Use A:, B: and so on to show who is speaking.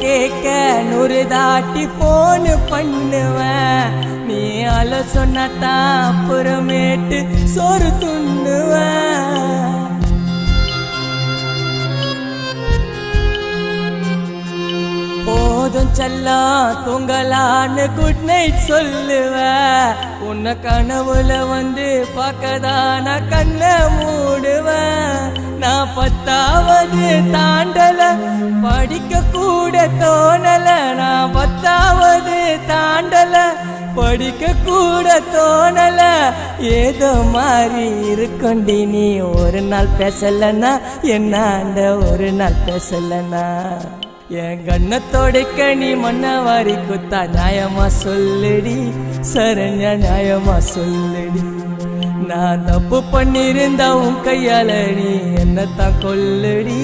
A: கேட்க 100 தாட்டி போன் பண்ணுவேன். நீ அல சொன்னதான் அப்புறமேட்டு சோறு துண்ணுவேன். போதும் செல்லம் தூங்கலான்னு குட் நைட் சொல்லுவேன். உன்னை கனவுல வந்து பார்க்கதான் நான் கண்ணை மூடுவேன். நான் 10வது தாண்டல, படிக்க கூட தோணல. நான் 10வது தாண்டல, படிக்க கூட தோணல. ஏதோ மாதிரி இருக்கொண்டி நீ ஒரு நாள் பேசலன்னா என்னாண்ட ஒரு நாள் பேசலன்னா. என் கண்ணத்தோடைக்க நீ மண்ண வாரி குத்தா நியாயமா சொல்லுடி, சரண்யா நியாயமா சொல்லுடி. நான் தப்பு பண்ணிருந்தா உன் கையால நீ என்னத்தான் கொல்லுடி.